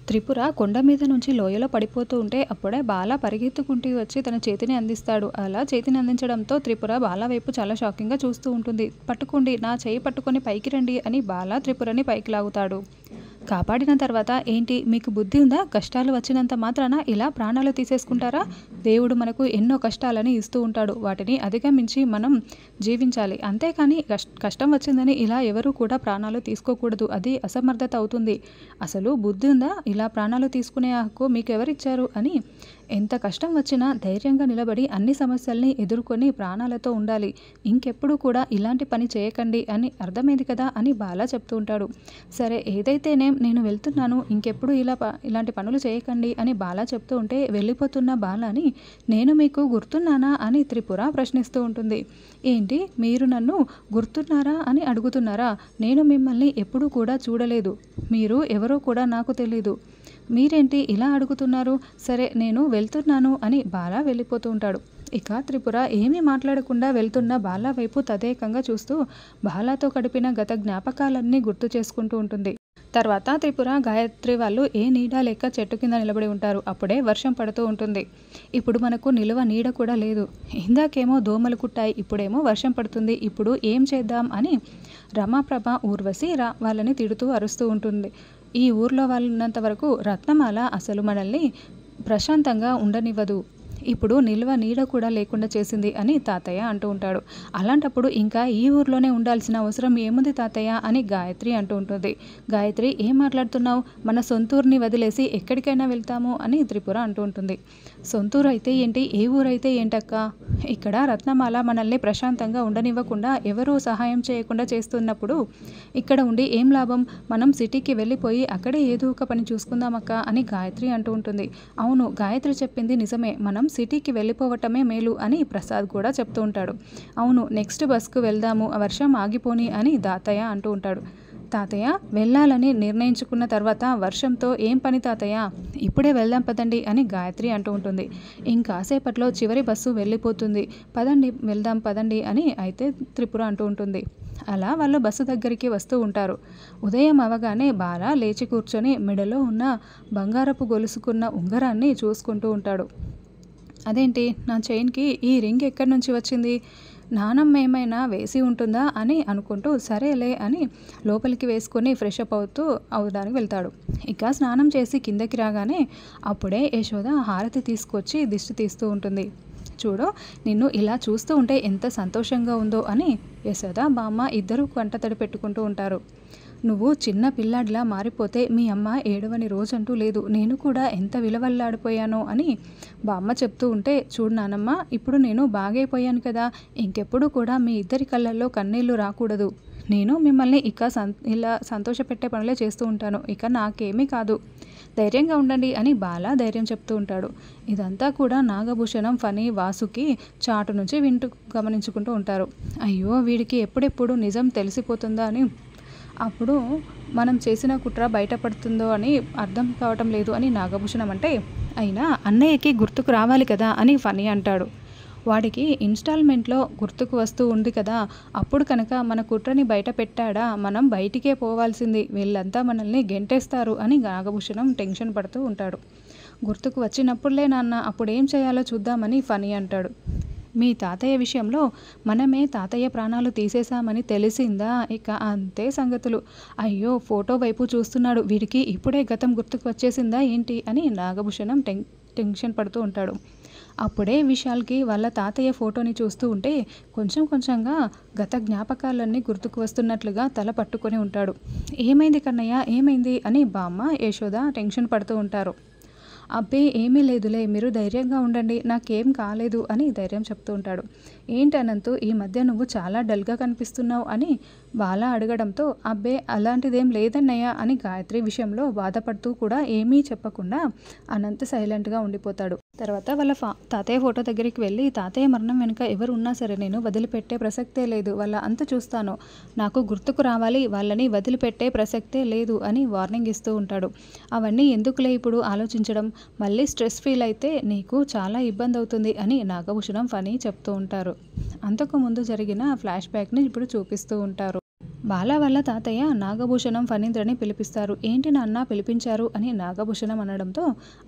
త్రిపుర కొండ మీద నుంచి లోయలో పడిపోతూ ఉంటే అప్పుడే బాల పరిగెత్తుకుంటూ వచ్చి తన చేతిని అందిస్తాడు. అలా చేతిని అందించడంతో త్రిపుర బాల వైపు చాలా షాకింగ్గా చూస్తూ ఉంటుంది. పట్టుకోండి, నా చేయి పట్టుకొని పైకి రండి అని బాల త్రిపురని పైకి లాగుతాడు. కాపాడిన తర్వాత ఏంటి మీకు బుద్ధి ఉందా? కష్టాలు వచ్చినంత మాత్రాన ఇలా ప్రాణాలు తీసేసుకుంటారా? దేవుడు మనకు ఎన్నో కష్టాలని ఇస్తూ ఉంటాడు. వాటిని అధిగమించి మనం జీవించాలి. అంతేకాని కష్టం వచ్చిందని ఇలా ఎవరూ కూడా ప్రాణాలు తీసుకోకూడదు. అది అసమర్థత అవుతుంది. అసలు బుద్ధి ఉందా? ఇలా ప్రాణాలు తీసుకునే హక్కు మీకు ఎవరిచ్చారు అని ఎంత కష్టం వచ్చినా ధైర్యంగా నిలబడి అన్ని సమస్యల్ని ఎదుర్కొని ప్రాణాలతో ఉండాలి. ఇంకెప్పుడు కూడా ఇలాంటి పని చేయకండి అని అర్థమైంది కదా అని బాల చెప్తూ ఉంటాడు. సరే ఏదైతేనేం నేను వెళ్తున్నాను, ఇంకెప్పుడు ఇలాంటి పనులు చేయకండి అని బాల చెప్తూ ఉంటే వెళ్ళిపోతున్న బాలని నేను మీకు గుర్తున్నానా అని త్రిపుర ప్రశ్నిస్తూ ఉంటుంది. ఏంటి మీరు నన్ను గుర్తున్నారా అని అడుగుతున్నారా? నేను మిమ్మల్ని ఎప్పుడూ కూడా చూడలేదు. మీరు ఎవరో కూడా నాకు తెలీదు. మీరేంటి ఇలా అడుగుతున్నారు? సరే నేను వెళ్తున్నాను అని బాల వెళ్ళిపోతూ ఉంటాడు. ఇక త్రిపుర ఏమీ మాట్లాడకుండా వెళ్తున్న బాల వైపు తదేకంగా చూస్తూ బాలతో గడిపిన గత జ్ఞాపకాలన్నీ గుర్తు చేసుకుంటూ ఉంటుంది. తర్వాత త్రిపుర, గాయత్రి వాళ్ళు ఏ నీడ లేక చెట్టు కింద నిలబడి ఉంటారు. అప్పుడే వర్షం పడుతూ ఉంటుంది. ఇప్పుడు మనకు నిలువ నీడ కూడా లేదు. ఇందాకేమో దోమలు కుట్టాయి, ఇప్పుడేమో వర్షం పడుతుంది. ఇప్పుడు ఏం చేద్దాం అని రమాప్రభ, ఊర్వశి వాళ్ళని తిడుతూ అరుస్తూ ఉంటుంది. ఈ ఊర్లో వాళ్ళు ఉన్నంత వరకు రత్నమాల అసలు మనల్ని ప్రశాంతంగా ఉండనివ్వదు. ఇప్పుడు నిల్వ నీడ కూడా లేకుండా చేసింది అని తాతయ్య అంటూ ఉంటాడు. అలాంటప్పుడు ఇంకా ఈ ఊర్లోనే ఉండాల్సిన అవసరం ఏముంది తాతయ్య అని గాయత్రి అంటూ ఉంటుంది. గాయత్రి ఏం మాట్లాడుతున్నావు? మన సొంతూరుని వదిలేసి ఎక్కడికైనా వెళ్తాము అని త్రిపుర అంటూ ఉంటుంది. సొంతూరు అయితే ఏంటి, ఏ ఊరైతే ఏంటక్క? ఇక్కడ రత్నమాల మనల్ని ప్రశాంతంగా ఉండనివ్వకుండా ఎవరూ సహాయం చేయకుండా చేస్తున్నప్పుడు ఇక్కడ ఉండి ఏం లాభం? మనం సిటీకి వెళ్ళిపోయి అక్కడే ఏదో ఒక పని చూసుకుందామక్క అని గాయత్రి అంటూ ఉంటుంది. అవును, గాయత్రి చెప్పింది నిజమే, మనం సిటీకి వెళ్ళిపోవటమే మేలు అని ప్రసాద్ కూడా చెప్తూ ఉంటాడు. అవును, నెక్స్ట్ బస్కు వెళ్దాము, వర్షం ఆగిపోని అని తాతయ్య అంటూ ఉంటాడు. తాతయ్య వెళ్ళాలని నిర్ణయించుకున్న తర్వాత వర్షంతో ఏం పని తాతయ్య? ఇప్పుడే వెళ్దాం పదండి అని గాయత్రి అంటూ ఉంటుంది. ఇంకాసేపట్లో చివరి బస్సు వెళ్ళిపోతుంది, పదండి వెళ్దాం పదండి అని అయితే త్రిపుర అంటూ ఉంటుంది. అలా వాళ్ళు బస్సు దగ్గరికి వస్తూ ఉంటారు. ఉదయం అవగానే బాల లేచి కూర్చొని మెడలో ఉన్న బంగారపు గొలుసుకున్న ఉంగరాన్ని చూసుకుంటూ ఉంటాడు. అదేంటి, నా చైన్కి ఈ రింగ్ ఎక్కడి నుంచి వచ్చింది? నానమ్మ ఏమైనా వేసి ఉంటుందా అని అనుకుంటూ సరేలే అని లోపలికి వేసుకొని ఫ్రెష్ అప్ అవడానికి వెళ్తాడు. ఇక స్నానం చేసి కిందకి రాగానే అప్పుడే యశోద హారతి తీసుకొచ్చి దిష్టి తీస్తూ ఉంటుంది. చూడు, నిన్ను ఇలా చూస్తూ ఉంటే ఎంత సంతోషంగా ఉందో అని యశోద, బామ్మ ఇద్దరూ కంటతడి పెట్టుకుంటూ ఉంటారు. నువ్వు చిన్న పిల్లాడిలా మారిపోతే మీ అమ్మ ఏడవని రోజంటూ లేదు. నేను కూడా ఎంత విలువల్లాడిపోయానో అని బామ్మ చెప్తూ ఉంటే, చూడు నానమ్మ, ఇప్పుడు నేను బాగైపోయాను కదా, ఇంకెప్పుడు కూడా మీ ఇద్దరి కళ్ళల్లో కన్నీళ్లు రాకూడదు. నేను మిమ్మల్ని ఇలా సంతోషపెట్టే పనులే చేస్తూ ఉంటాను. ఇక నాకేమీ కాదు, ధైర్యంగా ఉండండి అని బాల ధైర్యం చెప్తూ ఉంటాడు. ఇదంతా కూడా నాగభూషణం, ఫణి, వాసుకి చాటు నుంచి గమనించుకుంటూ ఉంటారు. అయ్యో, వీడికి ఎప్పుడెప్పుడు నిజం తెలిసిపోతుందా అని, అప్పుడు మనం చేసిన కుట్ర బయటపడుతుందో అని అర్థం కావటం లేదు అని నాగభూషణం అంటే, అయినా అన్నయ్యకి గుర్తుకు రావాలి కదా అని ఫణి అంటాడు. వాడికి ఇన్స్టాల్మెంట్లో గుర్తుకు వస్తూ ఉంది కదా, అప్పుడు కనుక మన కుట్రని బయట పెట్టాడా మనం బయటికే పోవాల్సింది, వీళ్ళంతా మనల్ని గెంటేస్తారు అని నాగభూషణం టెన్షన్ పడుతూ ఉంటాడు. గుర్తుకు వచ్చినప్పుడులే నాన్న, అప్పుడేం చేయాలో చూద్దామని ఫణి అంటాడు. మీ తాతయ్య విషయంలో మనమే తాతయ్య ప్రాణాలు తీసేశామని తెలిసిందా, ఇక అంతే సంగతులు. అయ్యో, ఫోటో వైపు చూస్తున్నాడు, వీడికి ఇప్పుడే గతం గుర్తుకు వచ్చేసిందా ఏంటి అని నాగభూషణం టెన్షన్ పడుతూ ఉంటాడు. అప్పుడే విశాల్కి వాళ్ళ తాతయ్య ఫోటోని చూస్తూ ఉంటే కొంచెం కొంచెంగా గత జ్ఞాపకాలన్నీ గుర్తుకు వస్తున్నట్లుగా తల పట్టుకొని ఉంటాడు. ఏమైంది కన్నయ్య, ఏమైంది అని బామ్మ, యశోద టెన్షన్ పడుతూ ఉంటారు. అబ్బే ఏమీ లేదులే, మీరు ధైర్యంగా ఉండండి, నాకేం కాలేదు అని ధైర్యం చెప్తూ ఉంటాడు. ఏంటి అనంతు, ఈ మధ్య నువ్వు చాలా డల్గా కనిపిస్తున్నావు అని బాల అడగడంతో, అబ్బే అలాంటిదేం లేదన్నయ్య అని గాయత్రి విషయంలో బాధపడుతూ కూడా ఏమీ చెప్పకుండా అనంత్ సైలెంట్గా ఉండిపోతాడు. తర్వాత వాళ్ళ తాతయ్య ఫోటో దగ్గరికి వెళ్ళి, తాతయ్య మరణం వెనుక ఎవరు ఉన్నా సరే నేను వదిలిపెట్టే ప్రసక్తే లేదు, వాళ్ళ అంత చూస్తాను, నాకు గుర్తుకు రావాలి, వాళ్ళని వదిలిపెట్టే ప్రసక్తే లేదు అని వార్నింగ్ ఇస్తూ ఉంటాడు. అవన్నీ ఎందుకులే ఇప్పుడు ఆలోచించడం, మళ్ళీ స్ట్రెస్ ఫీల్ అయితే నీకు చాలా ఇబ్బంది అవుతుంది అని నాగభూషణం ఫణి చెప్తూ ఉంటారు. అంతకు ముందు జరిగిన ఫ్లాష్ బ్యాక్ని ఇప్పుడు చూపిస్తూ ఉంటారు. బాల వాళ్ళ తాతయ్య నాగభూషణం ఫణీంద్రని పిలిపిస్తారు. ఏంటి నాన్న పిలిపించారు అని నాగభూషణం అనడంతో,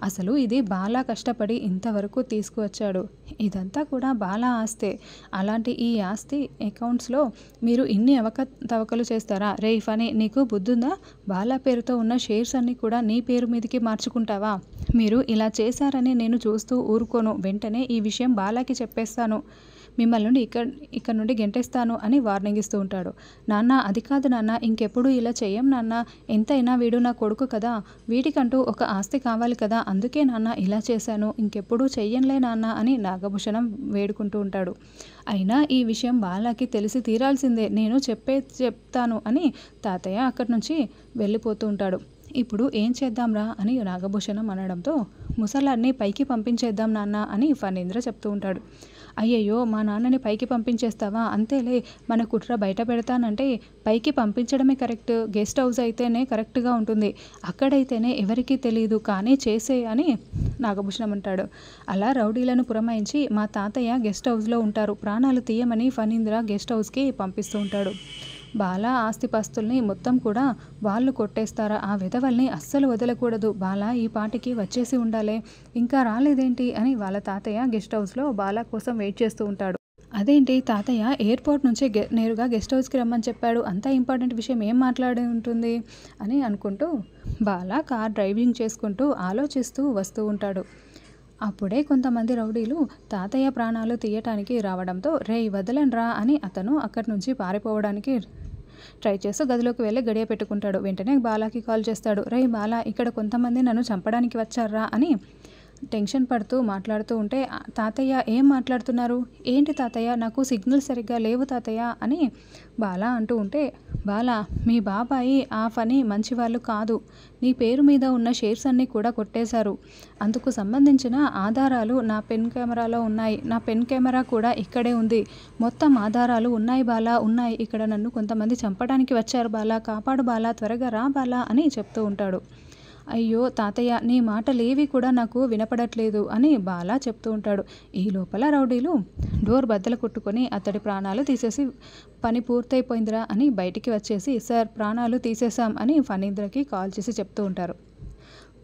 అసలు ఇది బాల కష్టపడి ఇంతవరకు తీసుకువచ్చాడు. ఇదంతా కూడా బాల ఆస్తే. అలాంటి ఈ ఆస్తి అకౌంట్స్లో మీరు ఇన్ని అవకతవకలు చేస్తారా? రేయ్ ఫణి, నీకు బుద్ధుందా? బాల పేరుతో ఉన్న షేర్స్ అన్నీ కూడా నీ పేరు మీదకి మార్చుకుంటావా? మీరు ఇలా చేశారని నేను చూస్తూ ఊరుకోను. వెంటనే ఈ విషయం బాలాకి చెప్పేస్తాను. మిమ్మల్ని ఇక్కడ నుండి గెంటేస్తాను అని వార్నింగ్ ఇస్తూ ఉంటాడు. నాన్న, అది కాదు నాన్న, ఇంకెప్పుడు ఇలా చెయ్యం నాన్న. ఎంతైనా వీడు నా కొడుకు కదా, వీడికంటూ ఒక ఆస్తి కావాలి కదా, అందుకే నాన్న ఇలా చేశాను, ఇంకెప్పుడు చెయ్యనులే నాన్న అని నాగభూషణం వేడుకుంటూ ఉంటాడు. అయినా ఈ విషయం బాలాకి తెలిసి తీరాల్సిందే, నేను చెప్తాను అని తాతయ్య అక్కడి నుంచి వెళ్ళిపోతూ ఉంటాడు. ఇప్పుడు ఏం చేద్దాంరా అని నాగభూషణం అనడంతో, ముసలాన్ని పైకి పంపించేద్దాం నాన్న అని ఫణీంద్ర చెప్తూ ఉంటాడు. అయ్యయ్యో, మా నాన్నని పైకి పంపించేస్తావా? అంతేలే, మన కుట్ర బయట పెడతానంటే పైకి పంపించడమే కరెక్ట్. గెస్ట్ హౌస్ అయితేనే కరెక్ట్గా ఉంటుంది, అక్కడైతేనే ఎవరికీ తెలియదు, కానీ చేసే అని నాగభూషణం అంటాడు. అలా రౌడీలను పురమాయించి మా తాతయ్య గెస్ట్ హౌస్లో ఉంటారు, ప్రాణాలు తీయమని ఫణీంద్ర గెస్ట్ హౌస్కి పంపిస్తూ ఉంటాడు. బాల ఆస్తిపాస్తుల్ని మొత్తం కూడా వాళ్ళు కొట్టేస్తారా? ఆ విధవల్ని అస్సలు వదలకూడదు. బాల ఈ పాటికి వచ్చేసి ఉండాలే, ఇంకా రాలేదేంటి అని వాళ్ళ తాతయ్య గెస్ట్ హౌస్లో బాల కోసం వెయిట్ చేస్తూ ఉంటాడు. అదేంటి తాతయ్య ఎయిర్పోర్ట్ నుంచి నేరుగా గెస్ట్ హౌస్కి రమ్మని చెప్పాడు, అంత ఇంపార్టెంట్ విషయం ఏం మాట్లాడి ఉంటుంది అని అనుకుంటూ బాల కార్ డ్రైవింగ్ చేసుకుంటూ ఆలోచిస్తూ వస్తూ ఉంటాడు. అప్పుడే కొంతమంది రౌడీలు తాతయ్య ప్రాణాలు తీయటానికి రావడంతో, రేయ్ వదలండ్రా అని అతను అక్కడి నుంచి పారిపోవడానికి ట్రై చేస్తూ గదిలోకి వెళ్ళి గడియ పెట్టుకుంటాడు. వెంటనే బాలాకి కాల్ చేస్తాడు. రేయ్ బాలా, ఇక్కడ కొంతమంది నన్ను చంపడానికి వచ్చారా అని టెన్షన్ పడుతూ మాట్లాడుతూ ఉంటే, తాతయ్య ఏం మాట్లాడుతున్నారు? ఏంటి తాతయ్య, నాకు సిగ్నల్ సరిగ్గా లేవు తాతయ్య అని బాలా అంటూ ఉంటే, బాలా, మీ బాబాయి ఆ ఫణి మంచివాళ్ళు కాదు, నీ పేరు మీద ఉన్న షేర్స్ అన్నీ కూడా కొట్టేశారు. అందుకు సంబంధించిన ఆధారాలు నా పెన్ కెమెరాలో ఉన్నాయి, నా పెన్ కెమెరా కూడా ఇక్కడే ఉంది, మొత్తం ఆధారాలు ఉన్నాయి బాలా, ఉన్నాయి. ఇక్కడ నన్ను కొంతమంది చంపడానికి వచ్చారు బాలా, కాపాడు బాలా, త్వరగా రా బాలా అని చెప్తూ ఉంటాడు. అయ్యో తాతయ్య, నీ మాటలేవి కూడా నాకు వినపడట్లేదు అని బాలా చెప్తూ ఉంటాడు. ఈ లోపల రౌడీలు డోర్ బద్దలు కొట్టుకొని అతడి ప్రాణాలు తీసేసి, పని పూర్తయిపోయిందిరా అని బయటికి వచ్చేసి, సార్ ప్రాణాలు తీసేశాం అని ఫణీంద్రకి కాల్ చేసి చెప్తూ ఉంటారు.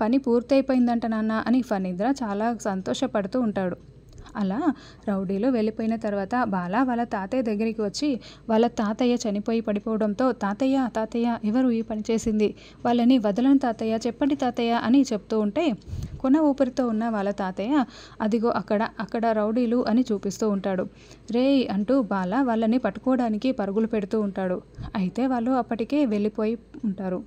పని పూర్తయిపోయిందంట నాన్న అని ఫణీంద్ర చాలా సంతోషపడుతూ ఉంటాడు. అలా రౌడీలు వెళ్ళిపోయిన తర్వాత బాల వాళ్ళ తాతయ్య దగ్గరికి వచ్చి, వాళ్ళ తాతయ్య చనిపోయి పడిపోవడంతో, తాతయ్య తాతయ్య ఎవరు ఈ పని చేసింది, వాళ్ళని వదలని తాతయ్య, చెప్పండి తాతయ్య అని చెప్తూ ఉంటే, కొన ఊపిరితో ఉన్న వాళ్ళ తాతయ్య అదిగో అక్కడ రౌడీలు అని చూపిస్తూ ఉంటాడు. రేయ్ అంటూ బాల వాళ్ళని పట్టుకోవడానికి పరుగులు పెడుతూ ఉంటాడు. అయితే వాళ్ళు అప్పటికే వెళ్ళిపోయి ఉంటారు.